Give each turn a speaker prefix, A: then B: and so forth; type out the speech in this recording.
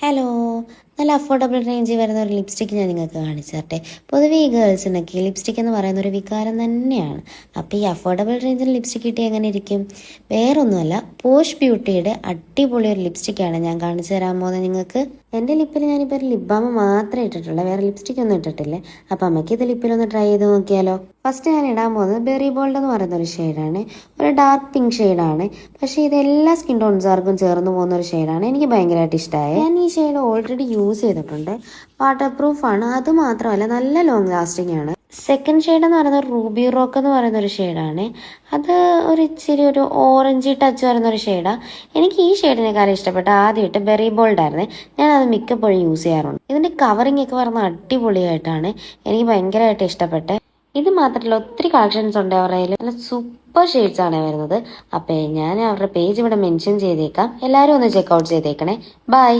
A: Hello, നല്ല affordable റേഞ്ചിൽ വരുന്ന ഒരു ലിപ്സ്റ്റിക്ക് ഞാൻ നിങ്ങൾക്ക് കാണിച്ചു തരട്ടെ. പൊതുവേ ഈ ഗേൾസിനൊക്കെ ലിപ്സ്റ്റിക് എന്ന് പറയുന്ന ഒരു വികാരം തന്നെയാണ്. അപ്പോൾ ഈ അഫോർഡബിൾ റേഞ്ചിൽ ലിപ്സ്റ്റിക് കിട്ടി എങ്ങനെ ഇരിക്കും? വേറൊന്നുമല്ല, പോഷ് ബ്യൂട്ടിയുടെ അടിപൊളി ഒരു ലിപ്സ്റ്റിക്കാണ് ഞാൻ കാണിച്ചു തരാൻ പോകുന്നത് നിങ്ങൾക്ക്. എൻ്റെ ലിപ്പിൽ ഞാനിപ്പോൾ ഒരു ലിപ് ബാം മാത്രമേ ഇട്ടിട്ടുള്ളൂ, വേറെ ലിപ്സ്റ്റിക് ഒന്നും ഇട്ടിട്ടില്ലേ. അപ്പോൾ അമ്മയ്ക്ക് ഇത് ലിപ്പിലൊന്ന് ട്രൈ ചെയ്ത് നോക്കിയാലോ. ഫസ്റ്റ് ഞാൻ ഇടാൻ പോകുന്നത് ബെറി ബോൾഡ് എന്ന് പറയുന്ന ഒരു ഷെയ്ഡാണ്. ഒരു ഡാർക്ക് പിങ്ക് ഷെയ്ഡാണ്. പക്ഷേ ഇത് എല്ലാ സ്കിൻ ടോൺസുകാർക്കും ചേർന്ന് പോകുന്ന ഒരു ഷെയ്ഡാണ്. എനിക്ക് ഭയങ്കരമായിട്ട് ഇഷ്ടമായി. ഞാൻ ഈ ഷെയ്ഡ് ഓൾറെഡി യൂസ് ചെയ്തിട്ടുണ്ട്. വാട്ടർ പ്രൂഫാണ്. അത് മാത്രമല്ല നല്ല ലോങ് ലാസ്റ്റിംഗ് ആണ്. സെക്കൻഡ് ഷെയ്ഡ് എന്ന് പറയുന്നത് റൂബി റോക്ക് എന്ന് പറയുന്ന ഒരു ഷെയ്ഡാണ്. അത് ഒരു ഇച്ചിരി ഒരു ഓറഞ്ച് ടച്ച് വരുന്ന ഒരു ഷെയ്ഡാണ്. എനിക്ക് ഈ ഷെയ്ഡിനെക്കാളും ഇഷ്ടപ്പെട്ട ആദ്യമായിട്ട് ബെറി ബോൾഡ് ആയിരുന്നു. ഞാനത് മിക്കപ്പോഴും യൂസ് ചെയ്യാറുണ്ട്. ഇതിൻ്റെ കവറിങ് ഒക്കെ പറഞ്ഞ അടിപൊളിയായിട്ടാണ്. എനിക്ക് ഭയങ്കരമായിട്ട് ഇഷ്ടപ്പെട്ടത്. ഇത് മാത്രമല്ല, ഒത്തിരി കളക്ഷൻസ് ഉണ്ട് അവരുടെ കയ്യിൽ. നല്ല സൂപ്പർ ഷെയ്ഡ്സ് ആണ് വരുന്നത്. അപ്പോൾ ഞാൻ അവരുടെ പേജ് ഇവിടെ മെൻഷൻ ചെയ്തേക്കാം. എല്ലാവരും ഒന്ന് ചെക്കൗട്ട് ചെയ്തേക്കണേ. ബൈ.